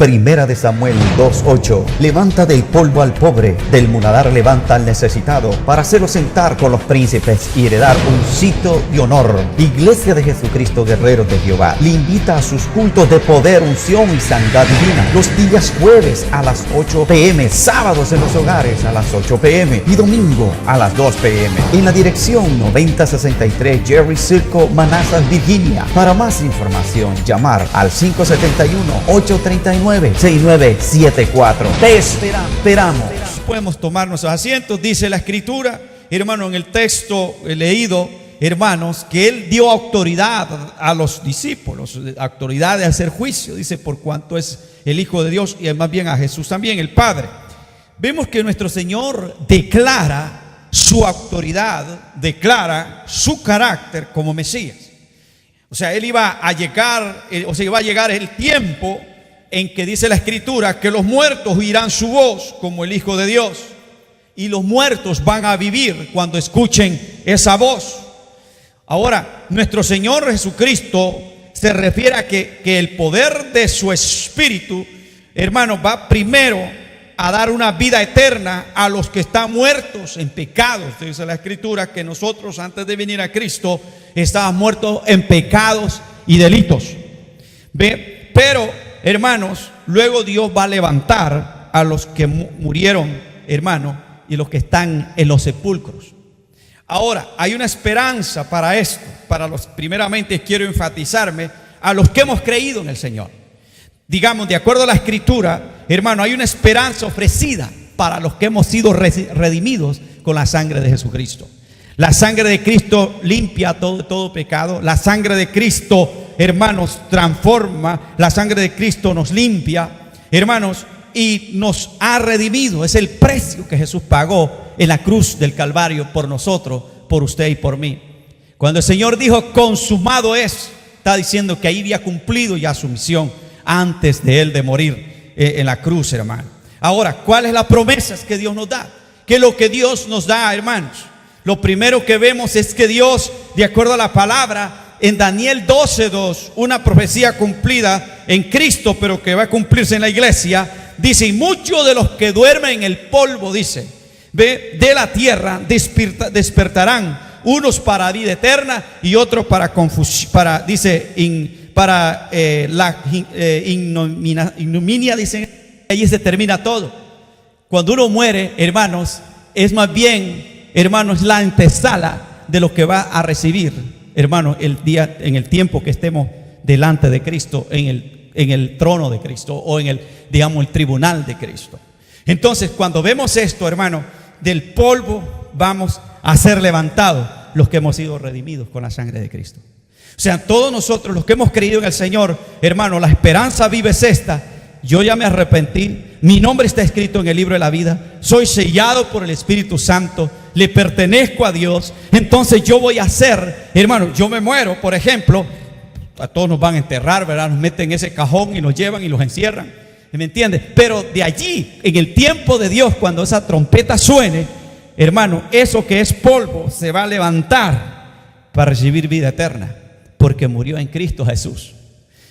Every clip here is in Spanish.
Primera de Samuel 2:8. Levanta del polvo al pobre, del muladar levanta al necesitado, para hacerlo sentar con los príncipes y heredar un sitio de honor. Iglesia de Jesucristo, guerreros de Jehová, le invita a sus cultos de poder, unción y sanidad divina los días jueves a las 8 p.m., sábados en los hogares a las 8 p.m. y domingo a las 2 p.m. en la dirección 9063 Jerry Circle, Manassas, Virginia. Para más información, llamar al 571-839-6974. Te esperamos. Podemos tomar nuestros asientos. Dice la Escritura, hermano, en el texto leído, hermanos, que Él dio autoridad a los discípulos, autoridad de hacer juicio, dice, por cuanto es el Hijo de Dios, y más bien a Jesús también, el Padre. Vemos que nuestro Señor declara su autoridad, declara su carácter como Mesías. O sea, Él iba a llegar, iba a llegar el tiempo en que dice la Escritura que los muertos oirán su voz como el Hijo de Dios, y los muertos van a vivir cuando escuchen esa voz. Ahora, nuestro Señor Jesucristo se refiere a que el poder de su Espíritu, hermano, va primero a dar una vida eterna a los que están muertos en pecados. Dice la Escritura que nosotros antes de venir a Cristo estábamos muertos en pecados y delitos. ¿Ve? Pero hermanos, luego Dios va a levantar a los que murieron, hermano, y los que están en los sepulcros. Ahora, hay una esperanza para esto. Primeramente quiero enfatizarme a los que hemos creído en el Señor. Digamos, de acuerdo a la Escritura, hermano, hay una esperanza ofrecida para los que hemos sido redimidos con la sangre de Jesucristo. La sangre de Cristo limpia todo pecado. La sangre de Cristo, hermanos, transforma. La sangre de Cristo nos limpia, hermanos, y nos ha redimido. Es el precio que Jesús pagó en la cruz del Calvario por nosotros, por usted y por mí. Cuando el Señor dijo consumado es, está diciendo que ahí había cumplido ya su misión antes de Él de morir en la cruz, hermano. Ahora, ¿cuál es la promesa que Dios nos da? ¿Qué es lo que Dios nos da, hermanos? Lo primero que vemos es que Dios, de acuerdo a la palabra, en Daniel 12:2, una profecía cumplida en Cristo, pero que va a cumplirse en la iglesia, dice, y muchos de los que duermen en el polvo, dice, de la tierra despertarán, unos para vida eterna y otros para confusión, ignominia, dicen, ahí se termina todo. Cuando uno muere, hermanos, es más bien, hermanos, la antesala de lo que va a recibir, hermanos, en el tiempo que estemos delante de Cristo, en el trono de Cristo, o en el tribunal de Cristo. Entonces, cuando vemos esto, hermano, del polvo vamos a ser levantados los que hemos sido redimidos con la sangre de Cristo. O sea, todos nosotros los que hemos creído en el Señor, hermano, la esperanza viva es esta. Yo ya me arrepentí, mi nombre está escrito en el libro de la vida, soy sellado por el Espíritu Santo, le pertenezco a Dios. Entonces yo voy a hacer, hermano, yo me muero, por ejemplo, a todos nos van a enterrar, ¿verdad? Nos meten en ese cajón y nos llevan y los encierran, ¿me entiendes? Pero de allí, en el tiempo de Dios, cuando esa trompeta suene, hermano, eso que es polvo se va a levantar para recibir vida eterna, porque murió en Cristo Jesús.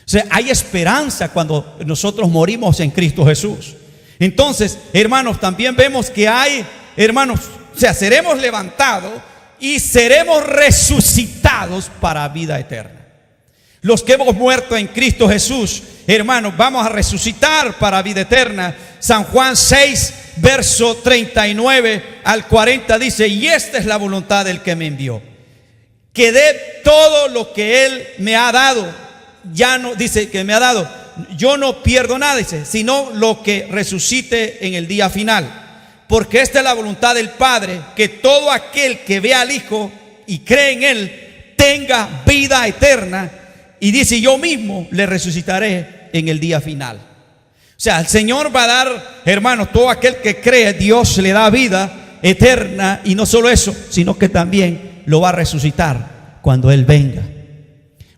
O sea, hay esperanza cuando nosotros morimos en Cristo Jesús. Entonces, hermanos, también vemos que hay, hermanos, o sea, seremos levantados y seremos resucitados para vida eterna. Los que hemos muerto en Cristo Jesús, hermanos, vamos a resucitar para vida eterna. San Juan 6, verso 39 al 40 dice, y esta es la voluntad del que me envió, que dé todo lo que Él me ha dado. Ya no, dice que me ha dado, yo no pierdo nada, dice, sino lo que resucite en el día final. Porque esta es la voluntad del Padre, que todo aquel que vea al Hijo y cree en Él tenga vida eterna. Y dice, yo mismo le resucitaré en el día final. O sea, el Señor va a dar, hermanos, todo aquel que cree, Dios le da vida eterna. Y no solo eso, sino que también lo va a resucitar cuando Él venga.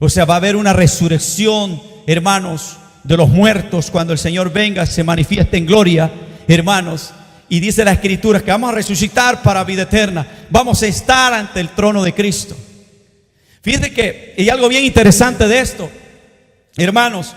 O sea, va a haber una resurrección, hermanos, de los muertos cuando el Señor venga, se manifieste en gloria, hermanos. Y dice la Escritura que vamos a resucitar para vida eterna. Vamos a estar ante el trono de Cristo. Fíjense que hay algo bien interesante de esto. Hermanos,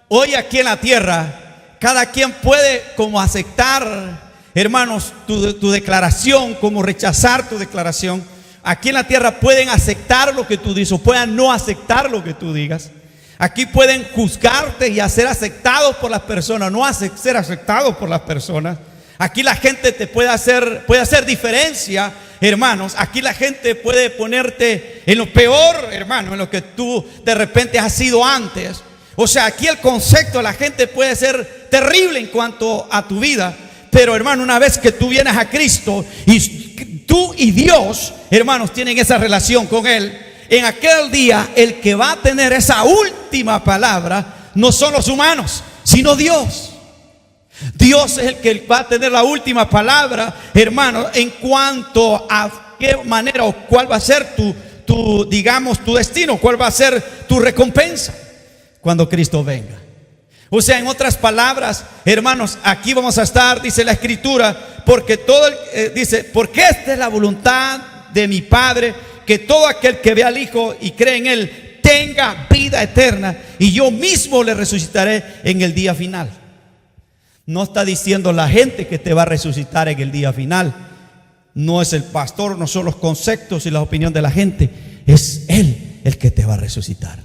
hoy aquí en la tierra, cada quien puede como aceptar, hermanos, tu declaración, como rechazar tu declaración. Aquí en la tierra pueden aceptar lo que tú dices o puedan no aceptar lo que tú digas. Aquí pueden juzgarte y ser aceptados por las personas, no ser aceptados por las personas. Aquí la gente te puede hacer diferencia, hermanos. Aquí la gente puede ponerte en lo peor, hermano, en lo que tú de repente has sido antes. O sea, aquí el concepto de la gente puede ser terrible en cuanto a tu vida. Pero, hermano, una vez que tú vienes a Cristo y tú y Dios, hermanos, tienen esa relación con Él, en aquel día el que va a tener esa última palabra no son los humanos, sino Dios. Dios es el que va a tener la última palabra, hermano, en cuanto a qué manera o cuál va a ser tu destino, cuál va a ser tu recompensa cuando Cristo venga. O sea, en otras palabras, hermanos, aquí vamos a estar, dice la Escritura, porque porque esta es la voluntad de mi Padre, que todo aquel que ve al Hijo y cree en Él tenga vida eterna, y yo mismo le resucitaré en el día final. No está diciendo la gente que te va a resucitar en el día final. No es el pastor, no son los conceptos y la opinión de la gente. Es Él el que te va a resucitar.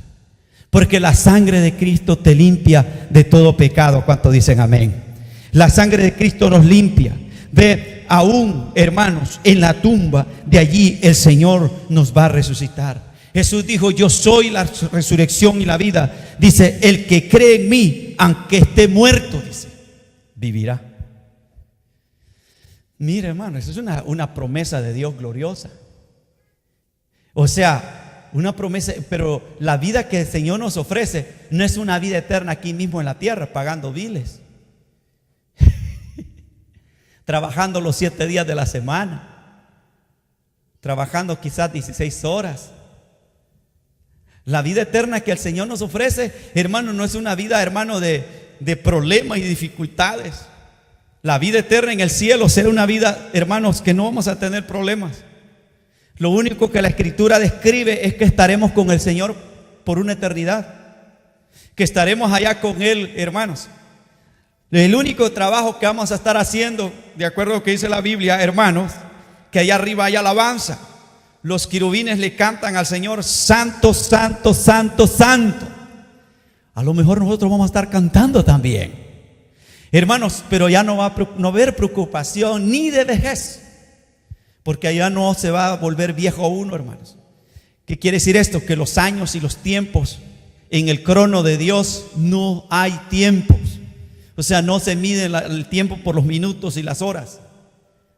Porque la sangre de Cristo te limpia de todo pecado. ¿Cuántos dicen amén? La sangre de Cristo nos limpia. Ve, aún, hermanos, en la tumba, de allí el Señor nos va a resucitar. Jesús dijo: yo soy la resurrección y la vida. Dice: el que cree en mí, aunque esté muerto, dice, vivirá. Mire, hermano, eso es una promesa de Dios gloriosa. O sea, una promesa, pero la vida que el Señor nos ofrece no es una vida eterna aquí mismo en la tierra, pagando biles, trabajando los 7 días de la semana, trabajando quizás 16 horas. La vida eterna que el Señor nos ofrece, hermano, no es una vida, hermano, de problemas y dificultades. La vida eterna en el cielo será una vida, hermanos, que no vamos a tener problemas. Lo único que la Escritura describe es que estaremos con el Señor por una eternidad, que estaremos allá con Él, hermanos. El único trabajo que vamos a estar haciendo, de acuerdo a lo que dice la Biblia, hermanos, que allá arriba hay alabanza. Los querubines le cantan al Señor: santo, santo, santo, santo. A lo mejor nosotros vamos a estar cantando también, hermanos, pero ya no va a haber preocupación ni de vejez, porque allá no se va a volver viejo uno, hermanos. ¿Qué quiere decir esto? Que los años y los tiempos en el crono de Dios no hay tiempos. O sea, no se mide el tiempo por los minutos y las horas,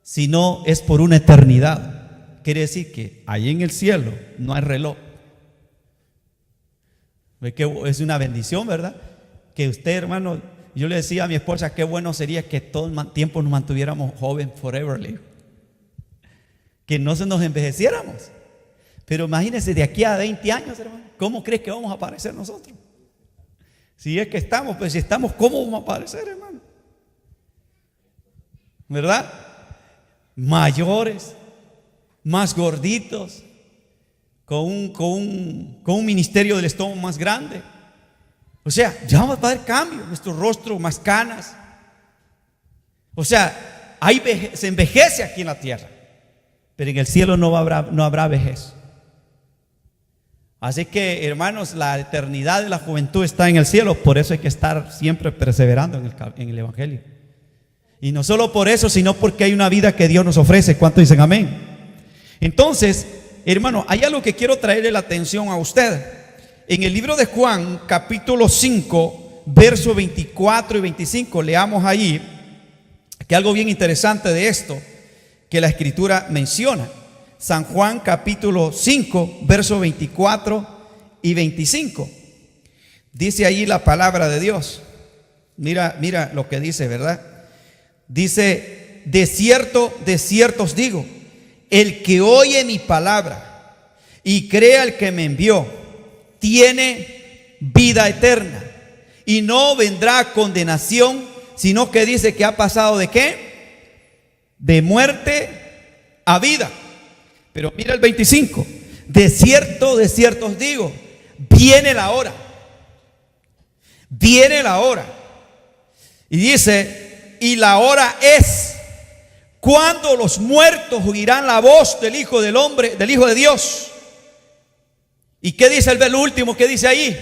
sino es por una eternidad. Quiere decir que ahí en el cielo no hay reloj. ¿Ve que es una bendición, verdad? Que usted, hermano, yo le decía a mi esposa: qué bueno sería que todo el tiempo nos mantuviéramos joven forever, que no se nos envejeciéramos. Pero imagínense, de aquí a 20 años, hermano, ¿cómo crees que vamos a aparecer nosotros? Si es que estamos, pues si estamos, ¿cómo vamos a aparecer, hermano? ¿Verdad? Mayores, más gorditos, con un ministerio del estómago más grande. O sea, ya va a haber cambio, nuestro rostro más canas. O sea, se envejece aquí en la tierra, pero en el cielo no habrá vejez. Así que, hermanos, la eternidad de la juventud está en el cielo. Por eso hay que estar siempre perseverando en el Evangelio. Y no solo por eso, sino porque hay una vida que Dios nos ofrece. ¿Cuántos dicen amén? Entonces, hermano, hay algo que quiero traerle la atención a usted. En el libro de Juan, capítulo 5, versos 24 y 25, leamos ahí que algo bien interesante de esto que la Escritura menciona. San Juan capítulo 5, versos 24 y 25. Dice allí la palabra de Dios. Mira lo que dice, ¿verdad? Dice: de cierto os digo, el que oye mi palabra y crea al que me envió, tiene vida eterna y no vendrá a condenación, sino que dice que ha pasado ¿de qué? De muerte a vida. Pero mira el 25: de cierto os digo, viene la hora, Y dice, y la hora es cuando los muertos oirán la voz del Hijo del Hombre, del Hijo de Dios. ¿Y qué dice el último? ¿Qué dice ahí?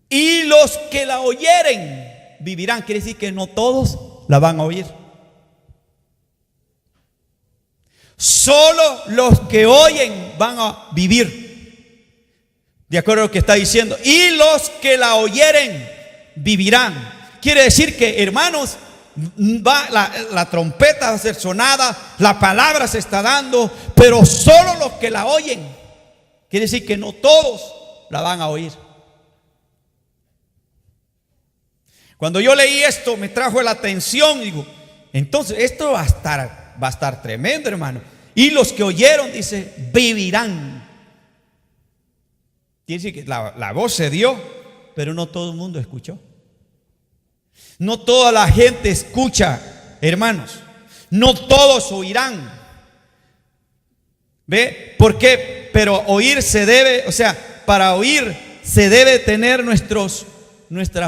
Y los que la oyeren vivirán. Quiere decir que no todos la van a oír. Solo los que oyen van a vivir. De acuerdo a lo que está diciendo. Y los que la oyeren vivirán. Quiere decir que, hermanos, la trompeta va a ser sonada, la palabra se está dando, pero solo los que la oyen. Quiere decir que no todos la van a oír. Cuando yo leí esto me trajo la atención, digo, entonces esto va a estar tremendo, hermano. Y los que oyeron, dice, vivirán. Quiere decir que la voz se dio, pero no todo el mundo escuchó. No toda la gente escucha, hermanos. No todos oirán. ¿Ve? ¿Por qué? Pero oír se debe, o sea, para oír se debe tener nuestras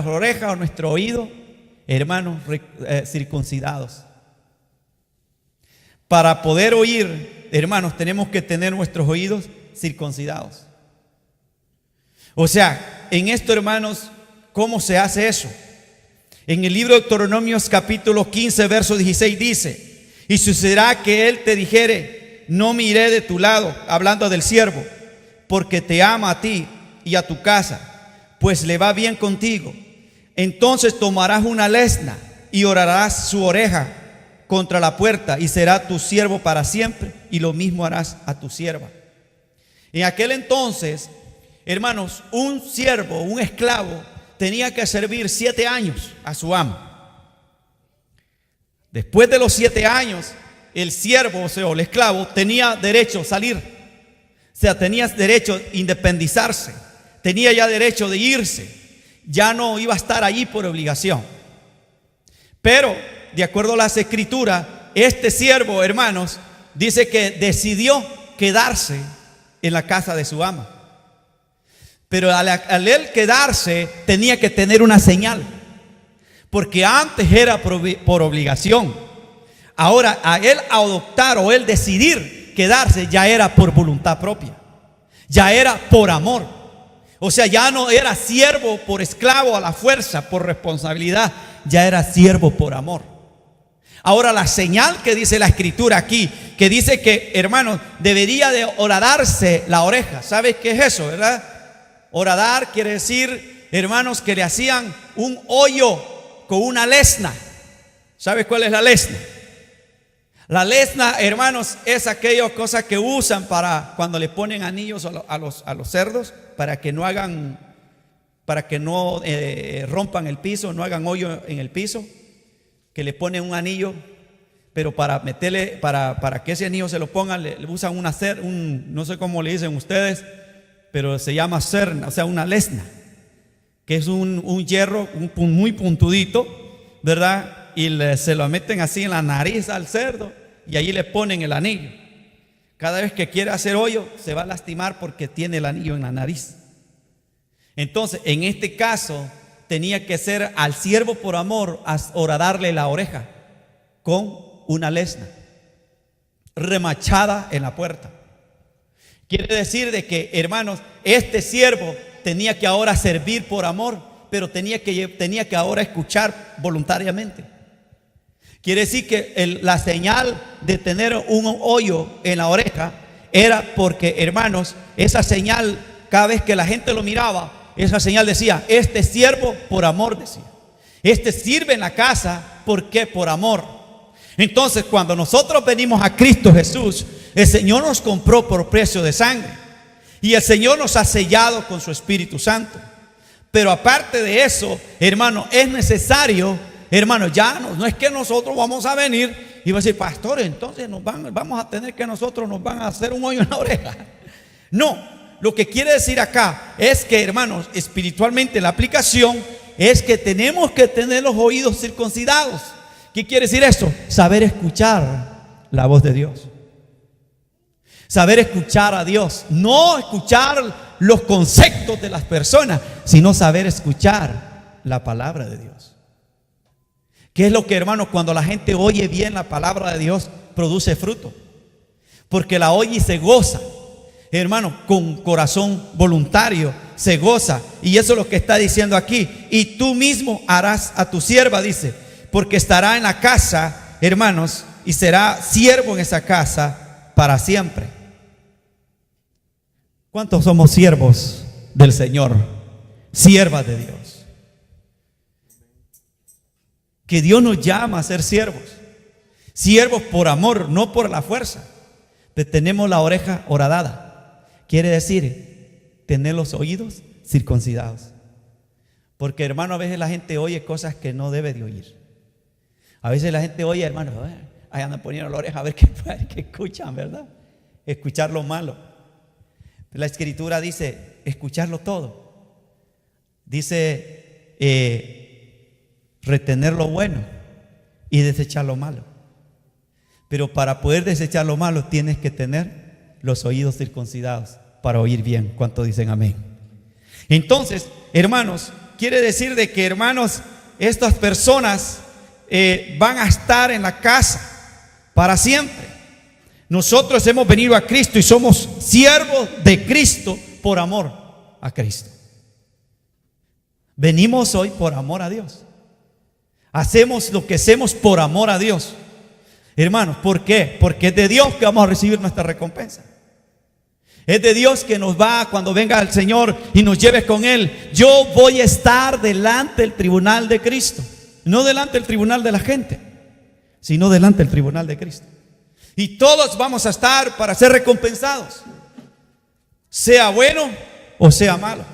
orejas o nuestro oído, hermanos, circuncidados. Para poder oír, hermanos, tenemos que tener nuestros oídos circuncidados. O sea, en esto, hermanos, ¿cómo se hace eso? En el libro de Deuteronomios capítulo 15, verso 16 dice: y sucederá que él te dijere, no me iré de tu lado, hablando del siervo, porque te ama a ti y a tu casa, pues le va bien contigo. Entonces tomarás una lesna y orarás su oreja contra la puerta, y será tu siervo para siempre, y lo mismo harás a tu sierva. En aquel entonces, hermanos, un siervo, un esclavo, tenía que servir 7 años a su amo. Después de los 7 años, el siervo, o sea, el esclavo, tenía derecho a salir. O sea, tenía derecho a independizarse. Tenía ya derecho de irse. Ya no iba a estar allí por obligación. Pero, de acuerdo a las escrituras, este siervo, hermanos, dice que decidió quedarse en la casa de su amo. Pero al él quedarse, tenía que tener una señal. Porque antes era por obligación. Ahora, a él adoptar o él decidir quedarse, ya era por voluntad propia. Ya era por amor. O sea, ya no era siervo por esclavo a la fuerza, por responsabilidad. Ya era siervo por amor. Ahora, la señal que dice la escritura aquí, que dice que, hermanos, debería de horadarse la oreja. ¿Sabes qué es eso, verdad? Horadar quiere decir, hermanos, que le hacían un hoyo con una lesna. ¿Sabes cuál es la lesna? La lesna, hermanos, es aquellas cosas que usan para cuando le ponen anillos a los cerdos, para que no rompan el piso, no hagan hoyo en el piso, que le ponen un anillo, pero para meterle, para que ese anillo se lo pongan, le usan no sé cómo le dicen ustedes, pero se llama cerna, o sea, una lesna, que es un hierro muy puntudito, ¿verdad? Y se lo meten así en la nariz al cerdo y allí le ponen el anillo. Cada vez que quiere hacer hoyo se va a lastimar porque tiene el anillo en la nariz. Entonces, en este caso, tenía que ser al siervo por amor horadarle la oreja con una lesna remachada en la puerta. Quiere decir de que, hermanos, este siervo tenía que ahora servir por amor, pero tenía que ahora escuchar voluntariamente. Quiere decir que la señal de tener un hoyo en la oreja era porque, hermanos, esa señal, cada vez que la gente lo miraba, esa señal decía: este siervo por amor, decía. Este sirve en la casa, ¿por qué? Por amor. Entonces, cuando nosotros venimos a Cristo Jesús, el Señor nos compró por precio de sangre y el Señor nos ha sellado con su Espíritu Santo. Pero aparte de eso, hermano, es necesario, hermano, ya no es que nosotros vamos a venir y va a decir: pastor, entonces vamos a tener que nosotros nos van a hacer un hoyo en la oreja. No, lo que quiere decir acá es que, hermanos, espiritualmente la aplicación es que tenemos que tener los oídos circuncidados. ¿Qué quiere decir eso? Saber escuchar la voz de Dios. Saber escuchar a Dios. No escuchar los conceptos de las personas, sino saber escuchar la palabra de Dios. ¿Qué es lo que, hermanos, cuando la gente oye bien la palabra de Dios, produce fruto? Porque la oye y se goza. Hermanos, con corazón voluntario se goza. Y eso es lo que está diciendo aquí. Y tú mismo harás a tu sierva, dice, porque estará en la casa, hermanos, y será siervo en esa casa para siempre. ¿Cuántos somos siervos del Señor? Siervas de Dios. Que Dios nos llama a ser siervos. Siervos por amor, no por la fuerza. Pero tenemos la oreja horadada. Quiere decir tener los oídos circuncidados. Porque, hermano, a veces la gente oye cosas que no debe de oír. A veces la gente oye, hermano, ahí andan poniendo la oreja a ver qué escuchan, ¿verdad? Escuchar lo malo. La Escritura dice escucharlo todo. Dice retener lo bueno y desechar lo malo. Pero para poder desechar lo malo tienes que tener los oídos circuncidados para oír bien. ¿Cuántos dicen amén? Entonces, hermanos, quiere decir de que, hermanos, estas personas van a estar en la casa para siempre. Nosotros hemos venido a Cristo y somos siervos de Cristo por amor a Cristo. Venimos hoy por amor a Dios. Hacemos lo que hacemos por amor a Dios. Hermanos, ¿por qué? Porque es de Dios que vamos a recibir nuestra recompensa. Es de Dios que nos va, cuando venga el Señor y nos lleve con Él. Yo voy a estar delante del tribunal de Cristo. No delante del tribunal de la gente, sino delante del tribunal de Cristo. Y todos vamos a estar para ser recompensados, sea bueno o sea malo.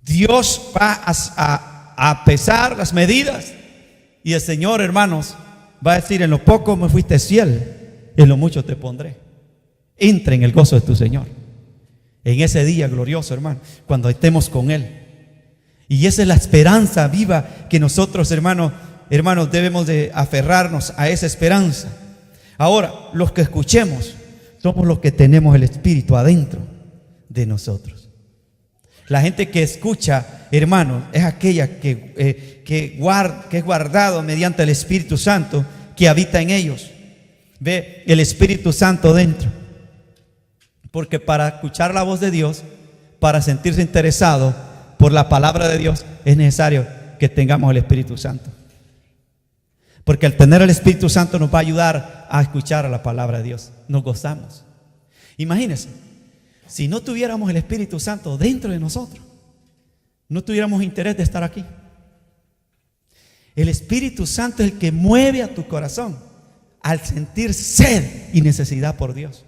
Dios va a pesar las medidas. Y el Señor, hermanos, va a decir: en lo poco me fuiste fiel, en lo mucho te pondré. Entra en el gozo de tu Señor en ese día glorioso, hermano, cuando estemos con Él. Y esa es la esperanza viva que nosotros, hermanos, debemos de aferrarnos a esa esperanza. Ahora, los que escuchemos somos los que tenemos el Espíritu adentro de nosotros. La gente que escucha, hermanos, es aquella que es guardado mediante el Espíritu Santo que habita en ellos. Ve el Espíritu Santo dentro. Porque para escuchar la voz de Dios, para sentirse interesado por la palabra de Dios, es necesario que tengamos el Espíritu Santo. Porque al tener el Espíritu Santo nos va a ayudar a escuchar a la palabra de Dios. Nos gozamos. Imagínense, si no tuviéramos el Espíritu Santo dentro de nosotros, no tuviéramos interés de estar aquí. El Espíritu Santo es el que mueve a tu corazón al sentir sed y necesidad por Dios.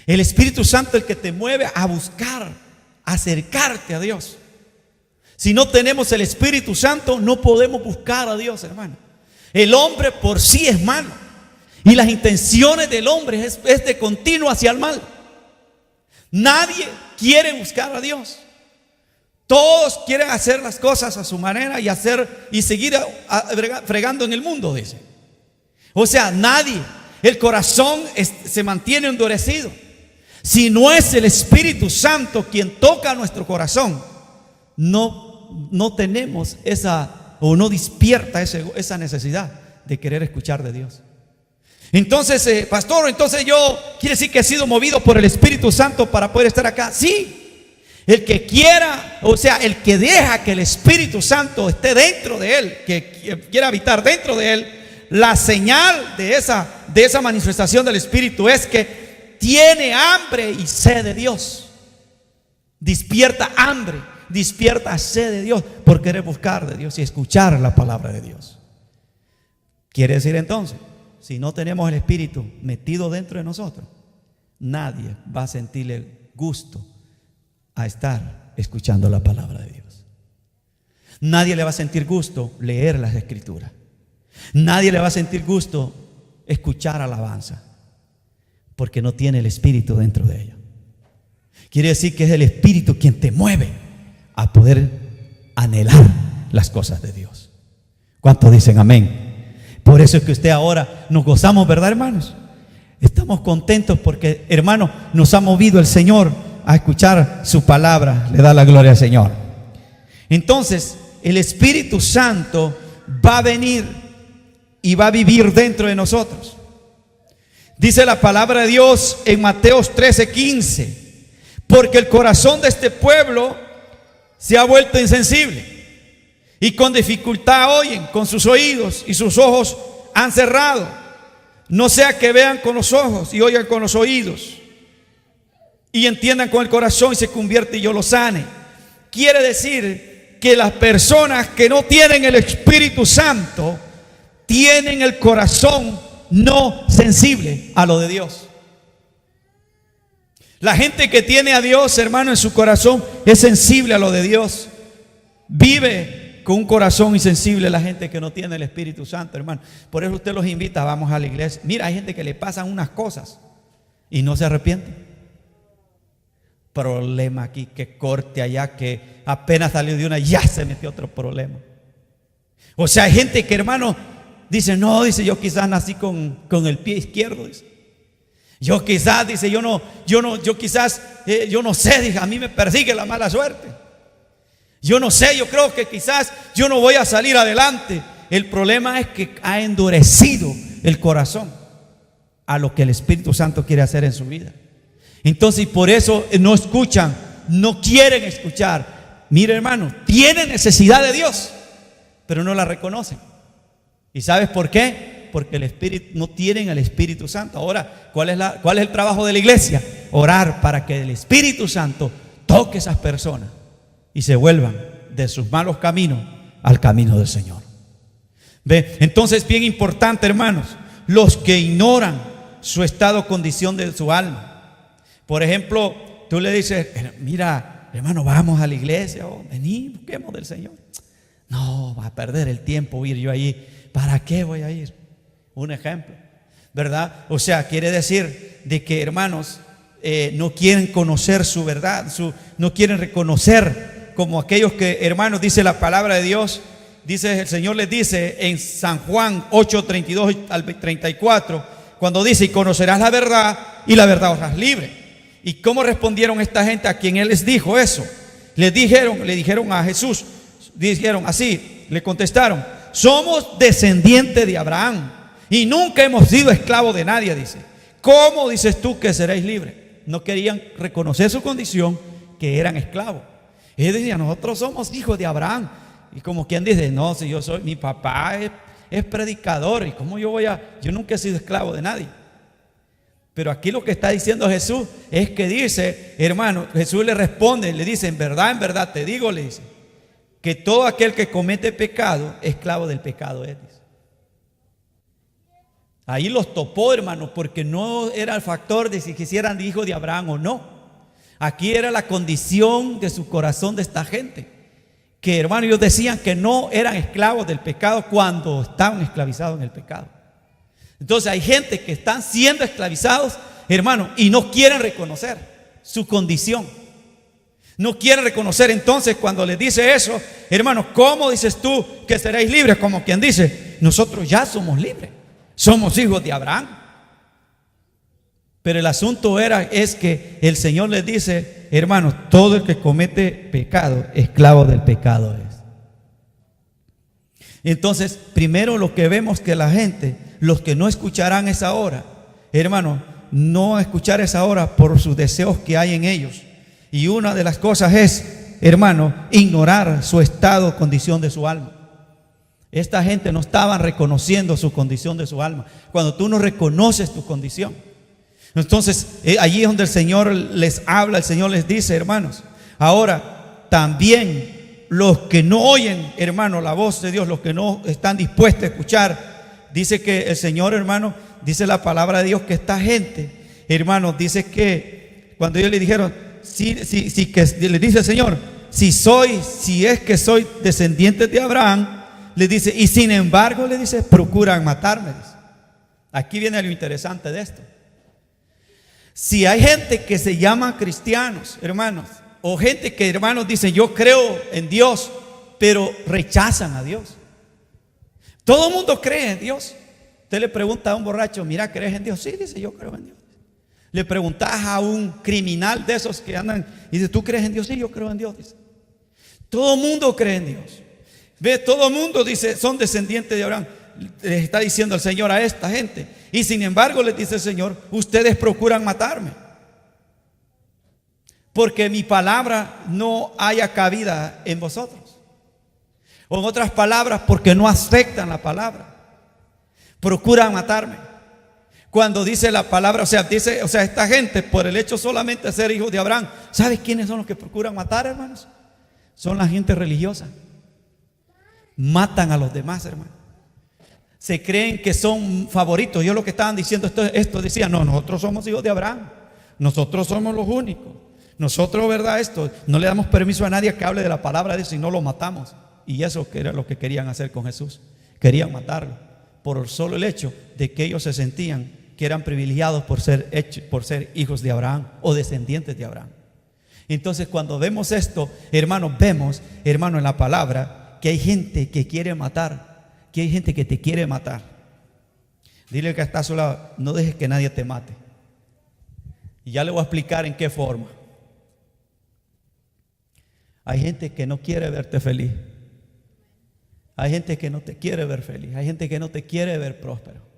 El Espíritu Santo es el que te mueve a buscar, a acercarte a Dios. Si no tenemos el Espíritu Santo, no podemos buscar a Dios, hermano. El hombre por sí es malo, y las intenciones del hombre es de continuo hacia el mal. Nadie quiere buscar a Dios. Todos quieren hacer las cosas a su manera y seguir fregando en el mundo, dice. O sea, nadie, el corazón se mantiene endurecido. Si no es el Espíritu Santo quien toca nuestro corazón, no tenemos o no despierta esa necesidad de querer escuchar de Dios. Entonces, pastor, yo quiere decir que he sido movido por el Espíritu Santo para poder estar acá. Sí. El que quiera, o sea, el que deja que el Espíritu Santo esté dentro de él, que quiera habitar dentro de él, la señal de esa manifestación del Espíritu es que tiene hambre y sed de Dios. Despierta hambre, despierta sed de Dios por querer buscar de Dios y escuchar la palabra de Dios. Quiere decir entonces, si no tenemos el Espíritu metido dentro de nosotros, nadie va a sentirle gusto a estar escuchando la palabra de Dios. Nadie le va a sentir gusto leer las Escrituras. Nadie le va a sentir gusto escuchar alabanza, porque no tiene el Espíritu dentro de ella. Quiere decir que es el Espíritu quien te mueve a poder anhelar las cosas de Dios. ¿Cuántos dicen amén? Por eso es que usted ahora nos gozamos, ¿verdad, hermanos? Estamos contentos porque, hermanos, nos ha movido el Señor a escuchar su palabra, le da la gloria al Señor. Entonces, el Espíritu Santo va a venir y va a vivir dentro de nosotros. Dice la palabra de Dios en Mateo 13:15, porque el corazón de este pueblo se ha vuelto insensible y con dificultad oyen con sus oídos y sus ojos han cerrado, no sea que vean con los ojos y oigan con los oídos y entiendan con el corazón y se convierte y yo los sane. Quiere decir que las personas que no tienen el Espíritu Santo tienen el corazón no sensible a lo de Dios. La gente que tiene a Dios, hermano, en su corazón es sensible a lo de Dios. Vive con un corazón insensible la gente que no tiene el Espíritu Santo, hermano. Por eso usted los invita, vamos a la iglesia. Mira, hay gente que le pasan unas cosas y no se arrepiente. Problema aquí, que corte allá, que apenas salió de una, ya se metió otro problema. O sea, hay gente que, hermano, dice, no, dice, yo quizás nací con el pie izquierdo, dice. Yo quizás, dice, yo no sé, dice, a mí me persigue la mala suerte. Yo no sé, yo creo que quizás yo no voy a salir adelante. El problema es que ha endurecido el corazón a lo que el Espíritu Santo quiere hacer en su vida. Entonces, por eso no escuchan, no quieren escuchar. Mire, hermano, tienen necesidad de Dios, pero no la reconocen. ¿Y sabes por qué? Porque el Espíritu, no tienen el Espíritu Santo. Ahora, ¿cuál es el trabajo de la iglesia? Orar para que el Espíritu Santo toque a esas personas y se vuelvan de sus malos caminos al camino del Señor. ¿Ve? Entonces, bien importante, hermanos, los que ignoran su estado, condición de su alma. Por ejemplo, tú le dices, mira, hermano, vamos a la iglesia, vení, busquemos del Señor. No, va a perder el tiempo ir yo allí. ¿Para qué voy a ir? Un ejemplo, ¿verdad? O sea, quiere decir de que, hermanos, no quieren conocer su verdad, no quieren reconocer como aquellos que, hermanos, dice la palabra de Dios. Dice, el Señor les dice en San Juan 8:32 al 34, cuando dice, y conocerás la verdad y la verdad os hará libre. ¿Y cómo respondieron esta gente a quien Él les dijo eso? Le dijeron a Jesús, dijeron así, le contestaron, somos descendientes de Abraham y nunca hemos sido esclavos de nadie, dice. ¿Cómo dices tú que seréis libres? No querían reconocer su condición, que eran esclavos. Ellos decían, nosotros somos hijos de Abraham. Y como quien dice, no, si yo soy, mi papá es predicador, y cómo yo nunca he sido esclavo de nadie. Pero aquí lo que está diciendo Jesús es que dice, hermano, Jesús le responde, le dice, en verdad te digo, le dice, que todo aquel que comete pecado, esclavo del pecado es. Ahí los topó, hermano, porque no era el factor de si quisieran hijos de Abraham o no. Aquí era la condición de su corazón de esta gente. Que, hermano, ellos decían que no eran esclavos del pecado cuando estaban esclavizados en el pecado. Entonces hay gente que están siendo esclavizados, hermano, y no quieren reconocer su condición. No quieren reconocer. Entonces cuando les dice eso, hermano, ¿cómo dices tú que seréis libres? Como quien dice, nosotros ya somos libres, somos hijos de Abraham. Pero el asunto es que el Señor les dice, hermanos, todo el que comete pecado, esclavo del pecado es. Entonces, primero lo que vemos que la gente, los que no escucharán esa hora, hermanos, no escuchar esa hora por sus deseos que hay en ellos. Y una de las cosas es, hermano, ignorar su estado, condición de su alma. Esta gente no estaba reconociendo su condición de su alma. Cuando tú no reconoces tu condición, entonces allí es donde el Señor les habla, el Señor les dice, hermanos, ahora también los que no oyen, hermano, la voz de Dios, los que no están dispuestos a escuchar, dice que el Señor, hermano, dice la palabra de Dios que esta gente, hermano, dice que cuando ellos le dijeron, que le dice el Señor, si es que soy descendiente de Abraham, le dice, y sin embargo, le dice, procuran matarme. Aquí viene lo interesante de esto. Si hay gente que se llama cristianos, hermanos, o gente que, hermanos, dicen, yo creo en Dios, pero rechazan a Dios. Todo el mundo cree en Dios. Usted le pregunta a un borracho, mira, ¿crees en Dios? Sí, dice, yo creo en Dios. Le preguntas a un criminal de esos que andan y dice, ¿tú crees en Dios? Sí, yo creo en Dios, dice. Todo el mundo cree en Dios. Ve, todo el mundo dice, son descendientes de Abraham. Les está diciendo el Señor a esta gente. Y sin embargo les dice el Señor, ustedes procuran matarme, porque mi palabra no haya cabida en vosotros. O en otras palabras, porque no aceptan la palabra. Procuran matarme. Cuando dice la palabra, esta gente, por el hecho solamente de ser hijos de Abraham, ¿sabes quiénes son los que procuran matar, hermanos? Son la gente religiosa. Matan a los demás, hermanos. Se creen que son favoritos. Yo lo que estaban diciendo esto decía, no, nosotros somos hijos de Abraham. Nosotros somos los únicos. Nosotros, ¿verdad? No le damos permiso a nadie que hable de la palabra de Dios, si no lo matamos. Y eso era lo que querían hacer con Jesús. Querían matarlo por solo el hecho de que ellos se sentían que eran privilegiados por ser hijos de Abraham o descendientes de Abraham. Entonces, cuando vemos esto, hermanos, vemos, hermanos, en la palabra que hay gente que quiere matar, que hay gente que te quiere matar. Dile que está a su lado, no dejes que nadie te mate. Y ya le voy a explicar en qué forma. Hay gente que no quiere verte feliz. Hay gente que no te quiere ver feliz. Hay gente que no te quiere ver próspero.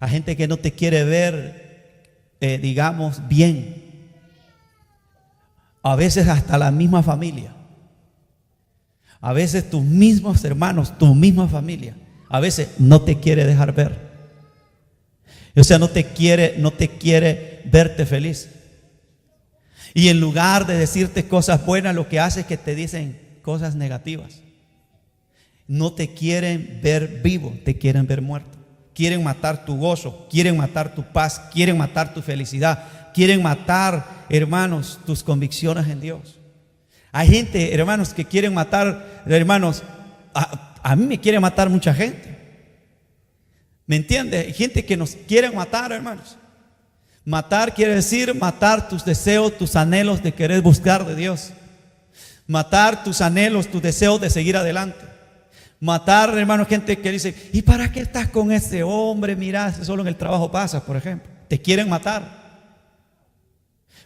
Hay gente que no te quiere ver, digamos, bien. A veces hasta la misma familia. A veces tus mismos hermanos, tu misma familia, a veces no te quiere dejar ver. O sea, no te quiere verte feliz. Y en lugar de decirte cosas buenas, lo que hace es que te dicen cosas negativas. No te quieren ver vivo, te quieren ver muerto. Quieren matar tu gozo, quieren matar tu paz, quieren matar tu felicidad, quieren matar, hermanos, tus convicciones en Dios. Hay gente, hermanos, que quieren matar, hermanos, a mí me quiere matar mucha gente. ¿Me entiendes? Hay gente que nos quiere matar, hermanos. Matar quiere decir matar tus deseos, tus anhelos de querer buscar de Dios. Matar tus anhelos, tus deseos de seguir adelante. Matar, hermanos, gente que dice, ¿y para qué estás con ese hombre? Mira, solo en el trabajo pasa, por ejemplo. Te quieren matar.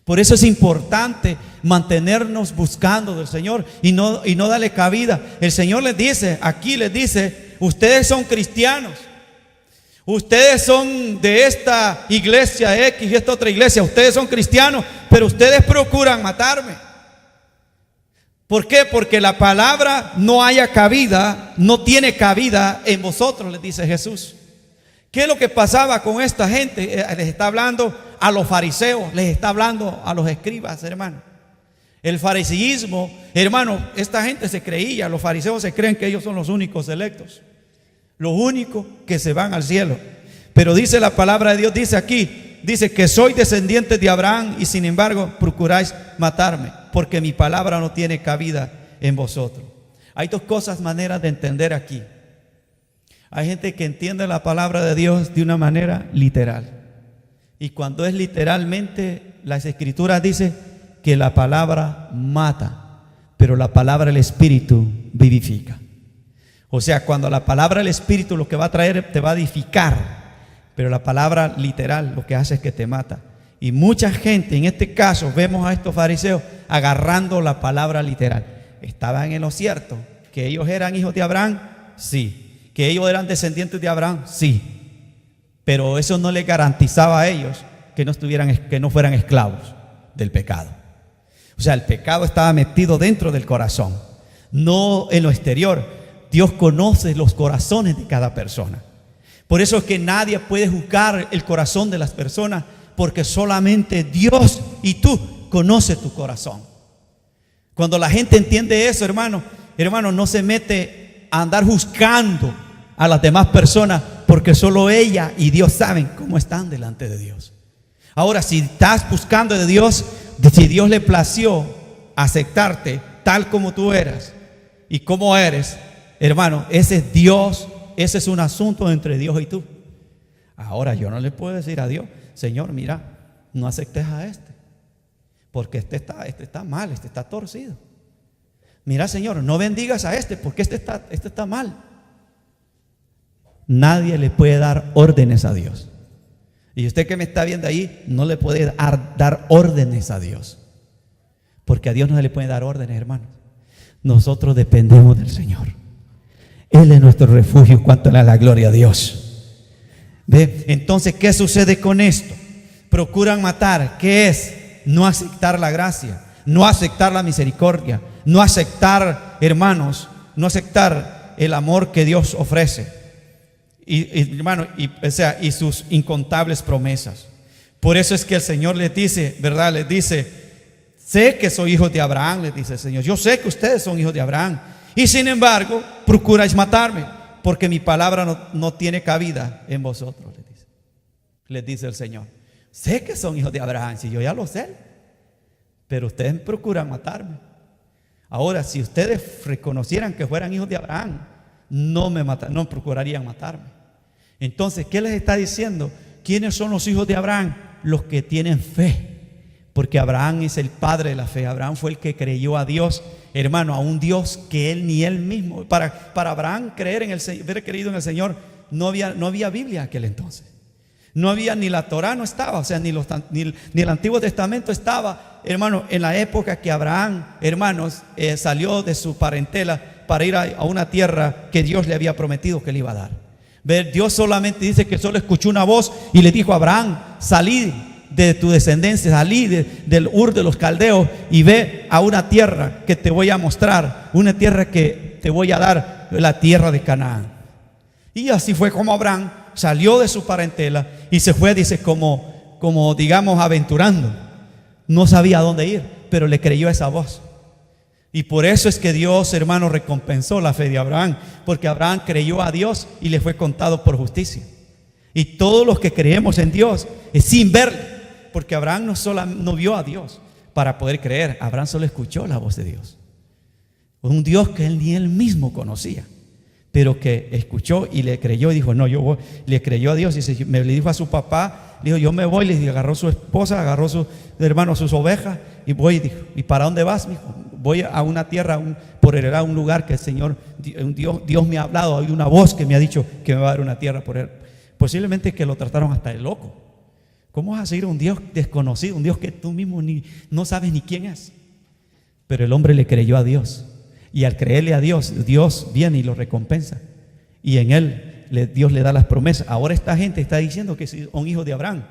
Por eso es importante mantenernos buscando del Señor y no darle cabida. El Señor les dice, aquí les dice, ustedes son cristianos. Ustedes son de esta iglesia X y esta otra iglesia. Ustedes son cristianos, pero ustedes procuran matarme. ¿Por qué? Porque la palabra no haya cabida, no tiene cabida en vosotros, les dice Jesús. ¿Qué es lo que pasaba con esta gente? Les está hablando a los fariseos, les está hablando a los escribas, hermano. El fariseísmo, hermano, esta gente se creía, los fariseos se creen que ellos son los únicos electos, los únicos que se van al cielo. Pero dice la palabra de Dios, dice aquí, dice que soy descendiente de Abraham y sin embargo procuráis matarme, porque mi palabra no tiene cabida en vosotros. Hay dos maneras de entender aquí. Hay gente que entiende la palabra de Dios de una manera literal. Y cuando es literalmente, las escrituras dicen que la palabra mata, pero la palabra del Espíritu vivifica. O sea, cuando la palabra del Espíritu lo que va a traer te va a edificar, pero la palabra literal lo que hace es que te mata. Y mucha gente, en este caso, vemos a estos fariseos agarrando la palabra literal. ¿Estaban en lo cierto? ¿Que ellos eran hijos de Abraham? Sí. ¿Que ellos eran descendientes de Abraham? Sí. Pero eso no les garantizaba a ellos que no fueran esclavos del pecado. O sea, el pecado estaba metido dentro del corazón, no en lo exterior. Dios conoce los corazones de cada persona. Por eso es que nadie puede juzgar el corazón de las personas, porque solamente Dios y tú conoces tu corazón. Cuando la gente entiende eso, hermano, no se mete a andar juzgando a las demás personas, porque solo ella y Dios saben cómo están delante de Dios. Ahora, si estás buscando de Dios, si Dios le plació aceptarte tal como tú eras y como eres, hermano, ese es Dios, ese es un asunto entre Dios y tú. Ahora, yo no le puedo decir a Dios, Señor, mira, no aceptes a este, porque este está mal, este está torcido. Mira, Señor, no bendigas a este, porque este está mal. Nadie le puede dar órdenes a Dios. Y usted que me está viendo ahí, no le puede dar órdenes a Dios. Porque a Dios no se le puede dar órdenes, hermanos. Nosotros dependemos del Señor. Él es nuestro refugio. Cuanto a la gloria a Dios. ¿Ve? Entonces, ¿qué sucede con esto? Procuran matar. ¿Qué es? No aceptar la gracia, no aceptar la misericordia, no aceptar, hermanos, no aceptar el amor que Dios ofrece. Hermano, y sus incontables promesas. Por eso es que el Señor les dice, ¿verdad? Les dice: sé que soy hijos de Abraham, les dice el Señor. Yo sé que ustedes son hijos de Abraham. Y sin embargo, procuráis matarme, porque mi palabra no tiene cabida en vosotros, les dice el Señor. Sé que son hijos de Abraham, si yo ya lo sé, pero ustedes procuran matarme. Ahora, si ustedes reconocieran que fueran hijos de Abraham, no procurarían matarme. Entonces, ¿qué les está diciendo? ¿Quiénes son los hijos de Abraham? Los que tienen fe, porque Abraham es el padre de la fe. Abraham fue el que creyó a Dios, hermano, a un Dios que él ni él mismo. Para Abraham creer en el Señor, haber creído en el Señor, no había Biblia en aquel entonces. No había, ni la Torá no estaba, o sea, ni el Antiguo Testamento estaba, hermano, en la época que Abraham, hermanos, salió de su parentela para ir a una tierra que Dios le había prometido que le iba a dar. Dios solamente dice que solo escuchó una voz y le dijo a Abraham: salí de tu descendencia, salí del Ur de los Caldeos y ve a una tierra que te voy a mostrar, una tierra que te voy a dar, la tierra de Canaán. Y así fue como Abraham salió de su parentela y se fue, dice, como digamos, aventurando. No sabía a dónde ir, pero le creyó a esa voz. Y por eso es que Dios, hermano, recompensó la fe de Abraham, porque Abraham creyó a Dios y le fue contado por justicia. Y todos los que creemos en Dios es sin verle, porque Abraham no vio a Dios para poder creer. Abraham solo escuchó la voz de Dios, un Dios que él ni él mismo conocía, pero que escuchó y le creyó y dijo: no, yo voy. Le creyó a Dios y le dijo a su papá, le dijo: yo me voy. Le agarró su esposa, agarró su hermano, sus ovejas y voy. Y dijo: ¿y para dónde vas, mijo? Voy a una tierra, por heredar un lugar que el Señor, Dios me ha hablado. Hay una voz que me ha dicho que me va a dar una tierra por él. Posiblemente que lo trataron hasta de loco. ¿Cómo vas a seguir a un Dios desconocido, un Dios que tú mismo no sabes ni quién es? Pero el hombre le creyó a Dios. Y al creerle a Dios, Dios viene y lo recompensa. Y en él Dios le da las promesas. Ahora esta gente está diciendo que son hijos de Abraham.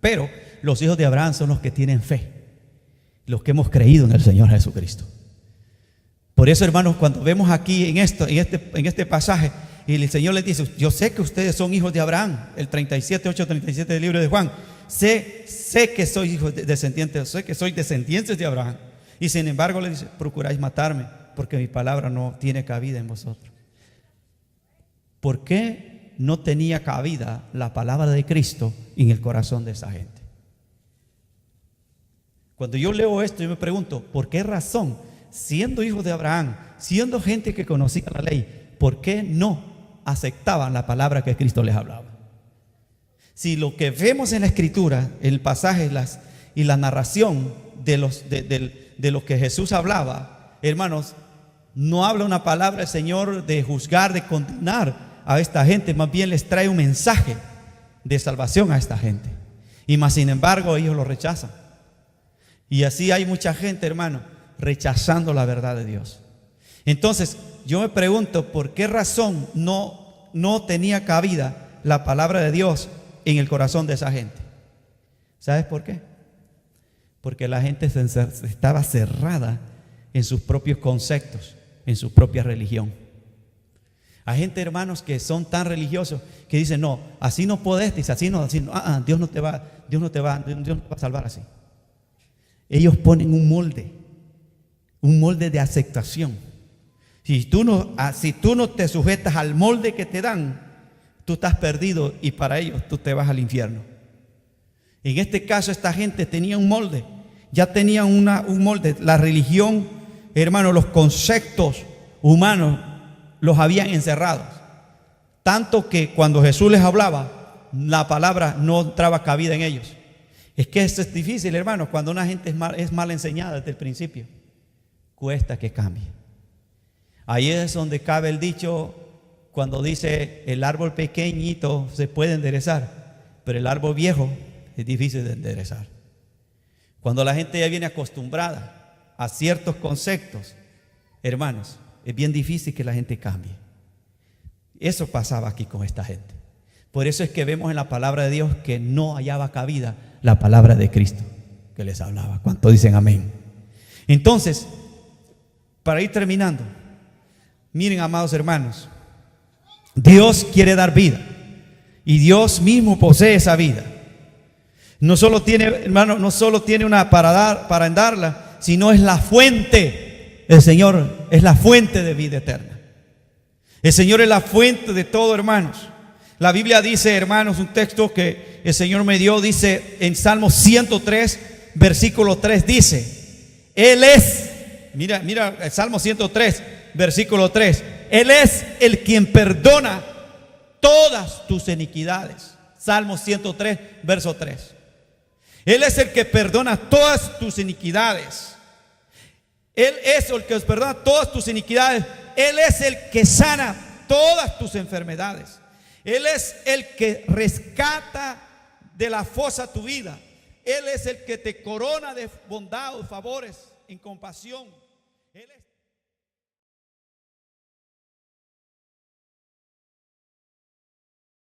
Pero los hijos de Abraham son los que tienen fe, los que hemos creído en el Señor Jesucristo. Por eso, hermanos, cuando vemos aquí en este pasaje, y el Señor les dice: yo sé que ustedes son hijos de Abraham, el 37:8-37 del libro de Juan. Sé que soy hijos descendientes, sé que soy descendientes de Abraham. Y sin embargo le dice: procuráis matarme, porque mi palabra no tiene cabida en vosotros. ¿Por qué no tenía cabida la palabra de Cristo en el corazón de esa gente? Cuando yo leo esto, yo me pregunto: ¿por qué razón, siendo hijos de Abraham, siendo gente que conocía la ley, por qué no aceptaban la palabra que Cristo les hablaba? Si lo que vemos en la Escritura, el pasaje y la narración de lo que Jesús hablaba, hermanos, no habla una palabra el Señor de juzgar, de condenar a esta gente, más bien les trae un mensaje de salvación a esta gente. Y más sin embargo ellos lo rechazan. Y así hay mucha gente, hermano, rechazando la verdad de Dios. Entonces yo me pregunto: ¿por qué razón no tenía cabida la palabra de Dios en el corazón de esa gente? ¿Sabes por qué? Porque la gente estaba cerrada en sus propios conceptos, en su propia religión. Hay gente, hermanos, que son tan religiosos que dicen: no, así no podés, dice, así no, Dios no te va a salvar así. Ellos ponen un molde de aceptación. Si tú no te sujetas al molde que te dan, tú estás perdido y para ellos tú te vas al infierno. En este caso, esta gente tenía un molde, ya tenían un molde. La religión, hermano, los conceptos humanos los habían encerrado. Tanto que cuando Jesús les hablaba, la palabra no entraba cabida en ellos. Es que esto es difícil, hermanos, cuando una gente es mal enseñada desde el principio. Cuesta que cambie. Ahí es donde cabe el dicho cuando dice: el árbol pequeñito se puede enderezar, pero el árbol viejo es difícil de enderezar. Cuando la gente ya viene acostumbrada a ciertos conceptos, hermanos, es bien difícil que la gente cambie. Eso pasaba aquí con esta gente. Por eso es que vemos en la palabra de Dios que no hallaba cabida la palabra de Cristo que les hablaba. ¿Cuántos dicen amén? Entonces, para ir terminando, miren, amados hermanos, Dios quiere dar vida y Dios mismo posee esa vida. No solo tiene, hermano, no solo tiene una para darla, sino es la fuente. El Señor es la fuente de vida eterna. El Señor es la fuente de todo, hermanos. La Biblia dice, hermanos, un texto que el Señor me dio, dice en Salmo 103, versículo 3, dice, Él es, mira el Salmo 103, versículo 3, Él es el quien perdona todas tus iniquidades. Salmo 103, verso 3. Él es el que perdona todas tus iniquidades. Él es el que perdona todas tus iniquidades. Él es el que sana todas tus enfermedades. Él es el que rescata de la fosa tu vida. Él es el que te corona de bondad, favores, en compasión. Él es